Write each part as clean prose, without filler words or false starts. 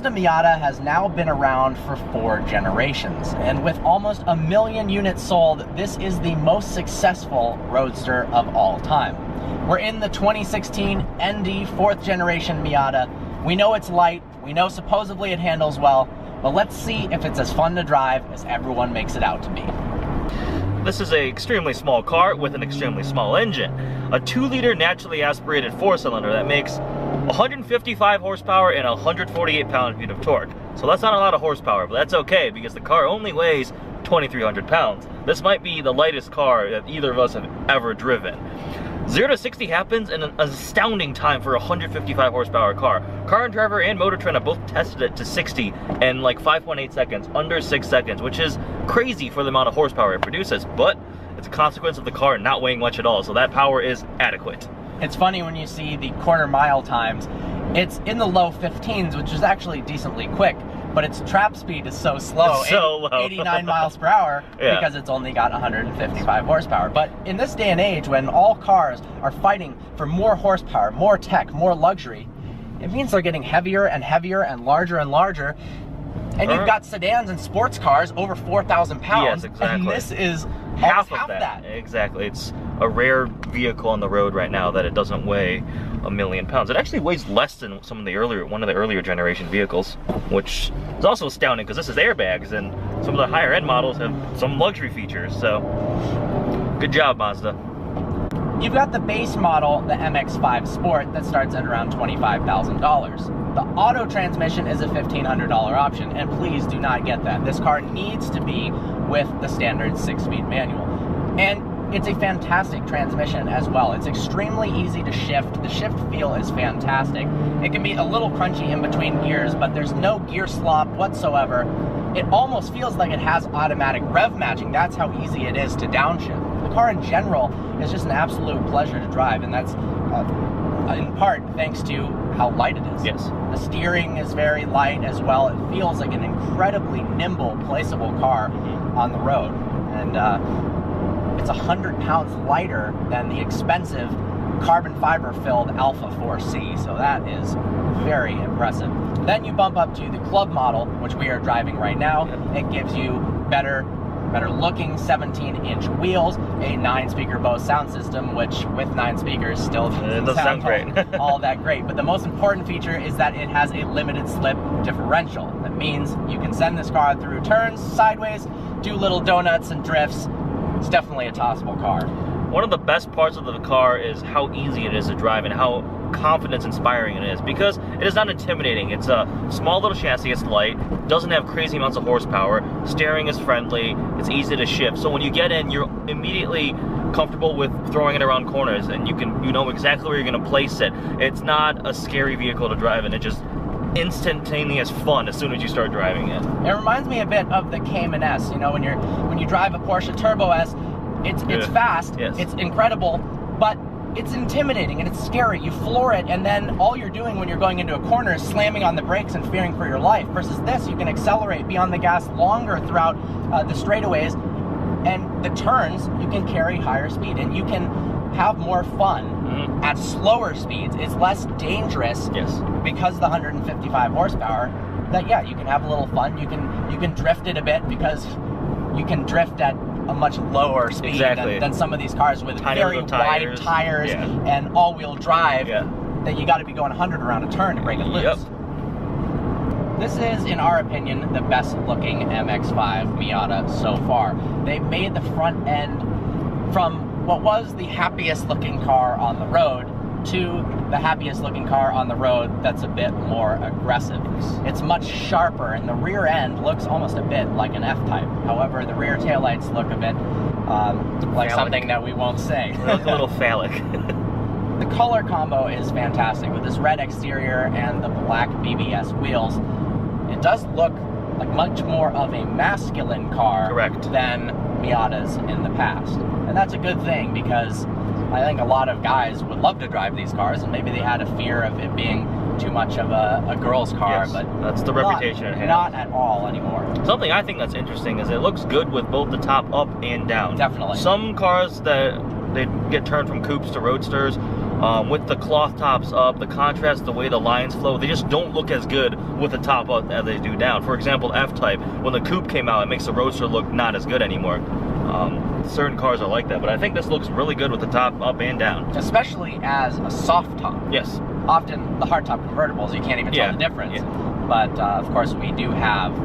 Mazda Miata has now been around for 4 generations, and with almost 1 million units sold, this is the most successful roadster of all time. We're in the 2016 ND 4th generation Miata. We know it's light, we know supposedly it handles well, but let's see if it's as fun to drive as everyone makes it out to be. This is an extremely small car with an extremely small engine. A 2-liter naturally aspirated 4-cylinder that makes 155 horsepower and 148 pound-feet of torque. So that's not a lot of horsepower, but that's okay because the car only weighs 2,300 pounds. This might be the lightest car that either of us have ever driven. 0 to 60 happens in an astounding time for a 155 horsepower car. Car and Driver and Motor Trend have both tested it to 60 in like 5.8 seconds, under 6 seconds, which is crazy for the amount of horsepower it produces, but it's a consequence of the car not weighing much at all, so that power is adequate. It's funny when you see the quarter mile times, it's in the low 15s, which is actually decently quick, but its trap speed is so slow, it's so low. 89 miles per hour, yeah. Because it's only got 155 horsepower. But in this day and age, when all cars are fighting for more horsepower, more tech, more luxury, it means they're getting heavier and heavier and larger, and you've got sedans and sports cars over 4,000 pounds, yes, exactly. And this is half of that. Exactly. It's a rare vehicle on the road right now that it doesn't weigh 1 million pounds. It actually weighs less than one of the earlier generation vehicles, which is also astounding because this is airbags and some of the higher end models have some luxury features. So good job, Mazda. You've got the base model, the MX-5 Sport, that starts at around $25,000. The auto transmission is a $1,500 option, and please do not get that. This car needs to be with the standard 6-speed manual. And it's a fantastic transmission as well. It's extremely easy to shift. The shift feel is fantastic. It can be a little crunchy in between gears, but there's no gear slop whatsoever. It almost feels like it has automatic rev matching. That's how easy it is to downshift. The car in general is just an absolute pleasure to drive, and that's in part thanks to how light it is. Yes. The steering is very light as well. It feels like an incredibly nimble, placeable car on the road. And it's 100 pounds lighter than the expensive carbon fiber filled Alpha 4C, so that is very impressive. Then you bump up to the club model, which we are driving right now. It gives you better looking 17-inch wheels, a 9-speaker Bose sound system, which with 9 speakers still doesn't sound great. all that great. But the most important feature is that it has a limited slip differential. That means you can send this car through turns, sideways, do little donuts and drifts. It's definitely a tossable car. One of the best parts of the car is how easy it is to drive and how confidence-inspiring it is, because it is not intimidating. It's a small little chassis, it's light, doesn't have crazy amounts of horsepower, steering is friendly, it's easy to shift. So when you get in, you're immediately comfortable with throwing it around corners, and you know exactly where you're going to place it. It's not a scary vehicle to drive, and it just instantaneous fun as soon as you start driving it. It reminds me a bit of the Cayman S. You know, when you drive a Porsche Turbo S, it's fast, yes. It's incredible, but it's intimidating and it's scary. You floor it, and then all you're doing when you're going into a corner is slamming on the brakes and fearing for your life. Versus this, you can accelerate, be on the gas longer throughout the straightaways, and the turns, you can carry higher speed, and you can have more fun at slower speeds. It's less dangerous, yes, because of the 155 horsepower. That, yeah, you can have a little fun. You can drift it a bit because you can drift at a much lower speed than some of these cars with very wide tires and all-wheel drive that you got to be going 100 around a turn to break it loose. Yep. This is, in our opinion, the best-looking MX-5 Miata so far. They made the front end from what was the happiest-looking car on the road to the happiest-looking car on the road that's a bit more aggressive. It's much sharper, and the rear end looks almost a bit like an F-Type. However, the rear taillights look a bit like something that we won't say. They look a little phallic. The color combo is fantastic with this red exterior and the black BBS wheels. It does look like much more of a masculine car than Miatas in the past. And that's a good thing, because I think a lot of guys would love to drive these cars, and maybe they had a fear of it being too much of a girl's car, but that's the reputation it has. Not at all anymore. Something I think that's interesting is it looks good with both the top up and down. Definitely. Some cars that they get turned from coupes to roadsters With the cloth tops up, the contrast, the way the lines flow, they just don't look as good with the top up as they do down. For example, F-Type, when the coupe came out, it makes the Roadster look not as good anymore. Certain cars are like that, but I think this looks really good with the top up and down. Especially as a soft top. Yes. Often the hard top convertibles, you can't even tell the difference. Yeah. But of course we do have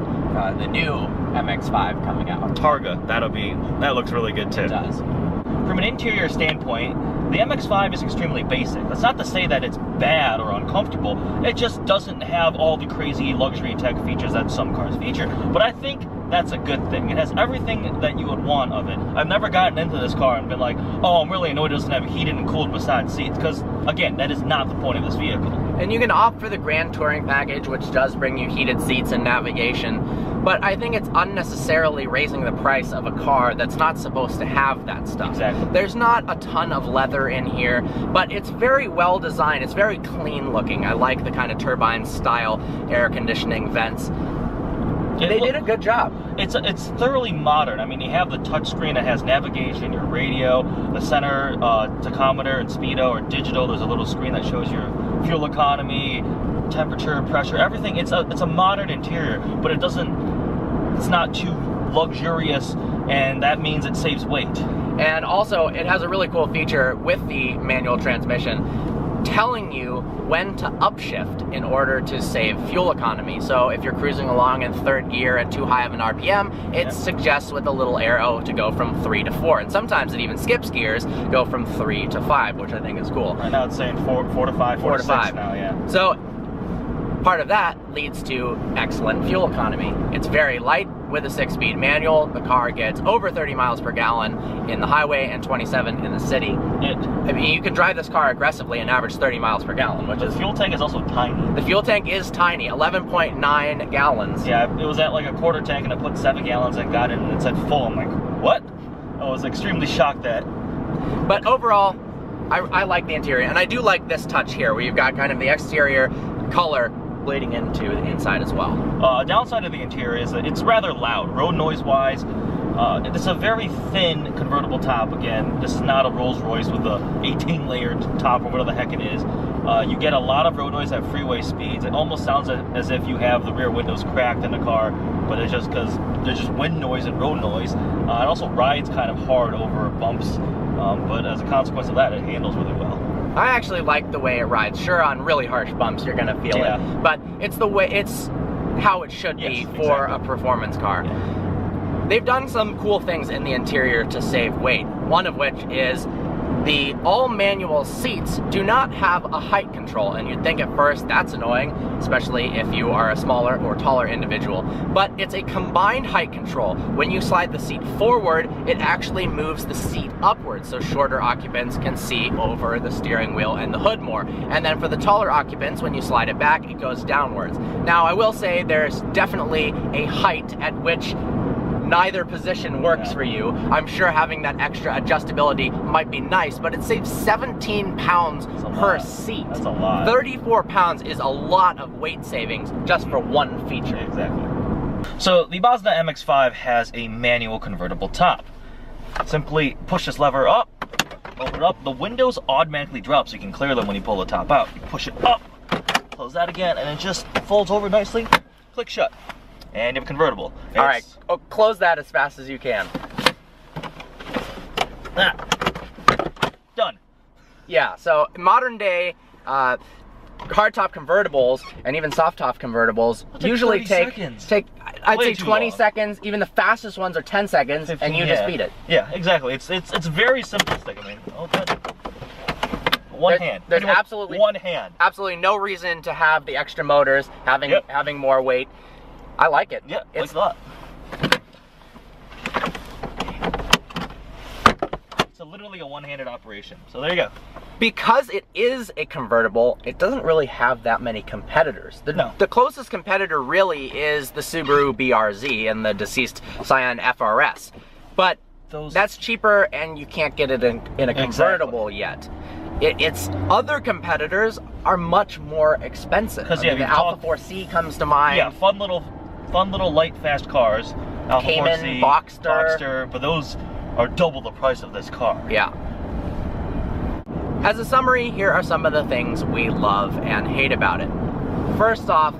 the new MX-5 coming out. Targa, that looks really good too. It does. From an interior standpoint, the MX-5 is extremely basic. That's not to say that it's bad or uncomfortable. It just doesn't have all the crazy luxury tech features that some cars feature. But I think that's a good thing. It has everything that you would want of it. I've never gotten into this car and been like, oh, I'm really annoyed it doesn't have heated and cooled massage seats, because, again, that is not the point of this vehicle. And you can opt for the Grand Touring package, which does bring you heated seats and navigation. But I think it's unnecessarily raising the price of a car that's not supposed to have that stuff. Exactly. There's not a ton of leather in here, but it's very well designed. It's very clean looking. I like the kind of turbine style air conditioning vents. They did a good job. It's thoroughly modern. I mean, you have the touchscreen that has navigation, your radio, the center tachometer and speedo are digital. There's a little screen that shows your fuel economy, temperature, pressure, everything. It's a modern interior, but it's not too luxurious, and that means it saves weight. And also, it has a really cool feature with the manual transmission, telling you when to upshift in order to save fuel economy. So if you're cruising along in third gear at too high of an RPM, it suggests with a little arrow to go from 3 to 4. And sometimes it even skips gears, go from 3 to 5, which I think is cool. Right now it's saying 4 to 5, 4 to 6 now, yeah. So part of that leads to excellent fuel economy. It's very light with a 6-speed manual. The car gets over 30 miles per gallon in the highway and 27 in the city. I mean, you can drive this car aggressively and average 30 miles per gallon, which is... The fuel tank is also tiny. The fuel tank is tiny, 11.9 gallons. Yeah, it was at like a quarter tank and it put 7 gallons and got in and it said full. I'm like, what? I was extremely shocked at. But overall, I like the interior, and I do like this touch here where you've got kind of the exterior color bleeding into the inside as well. Downside of the interior is that it's rather loud, road noise wise. It's a very thin convertible top. Again, this is not a Rolls Royce with a 18 layered top or whatever the heck it is. You get a lot of road noise at freeway speeds. It almost sounds as if you have the rear windows cracked in the car, but it's just because there's just wind noise and road noise. It also rides kind of hard over bumps, but as a consequence of that, it handles really well. I actually like the way it rides. Sure, on really harsh bumps you're gonna feel it, but it's how it should be for a performance car. Yeah. They've done some cool things in the interior to save weight. One of which is the all-manual seats do not have a height control, and you'd think at first that's annoying, especially if you are a smaller or taller individual. But it's a combined height control. When you slide the seat forward, it actually moves the seat upwards, so shorter occupants can see over the steering wheel and the hood more. And then for the taller occupants, when you slide it back, it goes downwards. Now, I will say there's definitely a height at which neither position works for you. I'm sure having that extra adjustability might be nice, but it saves 17 pounds per seat. That's a lot. 34 pounds is a lot of weight savings just for one feature. Exactly. So the Mazda MX-5 has a manual convertible top. Simply push this lever up, open it up. The windows automatically drop so you can clear them when you pull the top out. You push it up, close that again, and it just folds over nicely, click shut. And you have a convertible. All right, close that as fast as you can. Done. Yeah, so modern day hardtop convertibles and even soft top convertibles usually take I'd say 20 seconds. Even the fastest ones are 10 seconds, 15, and you just beat it. Yeah, exactly. It's very simplistic. I mean, there's absolutely one hand. Absolutely no reason to have the extra motors having more weight. I like it. Yeah, it's a lot. It's literally a one-handed operation. So there you go. Because it is a convertible, it doesn't really have that many competitors. The closest competitor really is the Subaru BRZ and the deceased Scion FRS. But that's cheaper, and you can't get it in a convertible yet. Its other competitors are much more expensive. Because the Alpha 4C comes to mind. Yeah, fun little light, fast cars. Alpha Cayman, 4C, Boxster, but those are double the price of this car. Yeah. As a summary, here are some of the things we love and hate about it. First off,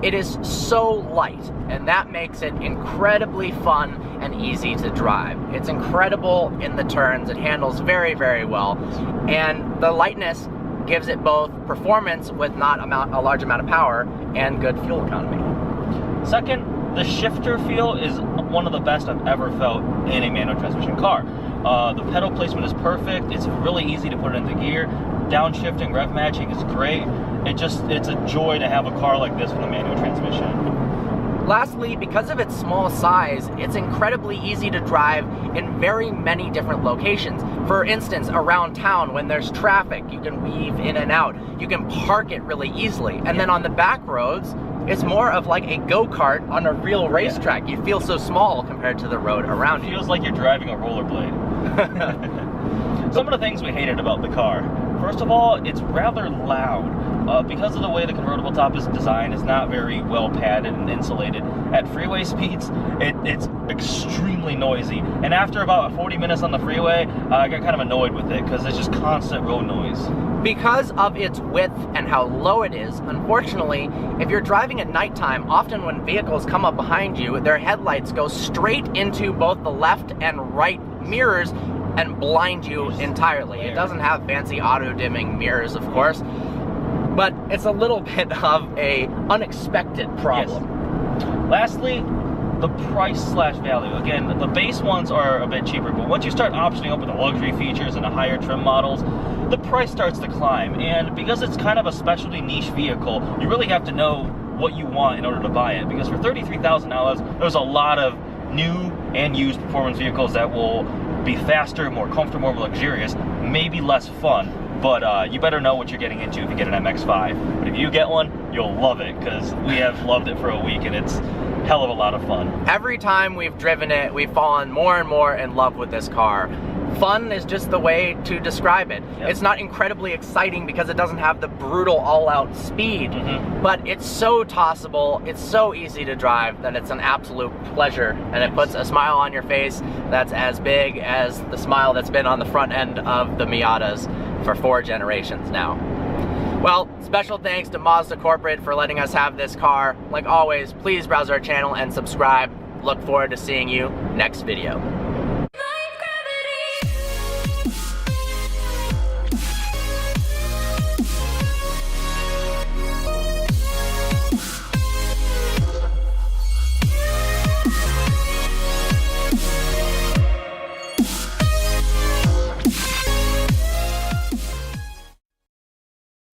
it is so light, and that makes it incredibly fun and easy to drive. It's incredible in the turns, it handles very, very well, and the lightness gives it both performance with not a large amount of power and good fuel economy. Second, the shifter feel is one of the best I've ever felt in a manual transmission car. The pedal placement is perfect, it's really easy to put it into gear, downshifting, rev matching is great. It's a joy to have a car like this with a manual transmission. Lastly, because of its small size, it's incredibly easy to drive in very many different locations. For instance, around town when there's traffic, you can weave in and out. You can park it really easily. And then on the back roads, it's more of like a go-kart on a real racetrack. You feel so small compared to the road around you. It feels like you're driving a rollerblade. Some of the things we hated about the car. First of all, it's rather loud. Because of the way the convertible top is designed, it's not very well padded and insulated. At freeway speeds, it's extremely noisy. And after about 40 minutes on the freeway, I got kind of annoyed with it because it's just constant road noise. Because of its width and how low it is, unfortunately, if you're driving at nighttime, often when vehicles come up behind you, their headlights go straight into both the left and right mirrors and blind you entirely. It doesn't have fancy auto-dimming mirrors, of course, but it's a little bit of a unexpected problem. Yes. Lastly, the price/value. Again, the base ones are a bit cheaper, but once you start optioning up with the luxury features and the higher trim models, the price starts to climb. And because it's kind of a specialty niche vehicle, you really have to know what you want in order to buy it. Because for $33,000, there's a lot of new and used performance vehicles that will be faster, more comfortable, more luxurious, maybe less fun. But you better know what you're getting into if you get an MX-5. But if you get one, you'll love it, because we have loved it for a week and it's hell of a lot of fun. Every time we've driven it, we've fallen more and more in love with this car. Fun is just the way to describe it. Yep. It's not incredibly exciting because it doesn't have the brutal all-out speed, but it's so tossable, it's so easy to drive that it's an absolute pleasure, and it puts a smile on your face that's as big as the smile that's been on the front end of the Miatas for 4 generations now. Well, special thanks to Mazda Corporate for letting us have this car. Like always, please browse our channel and subscribe. Look forward to seeing you next video.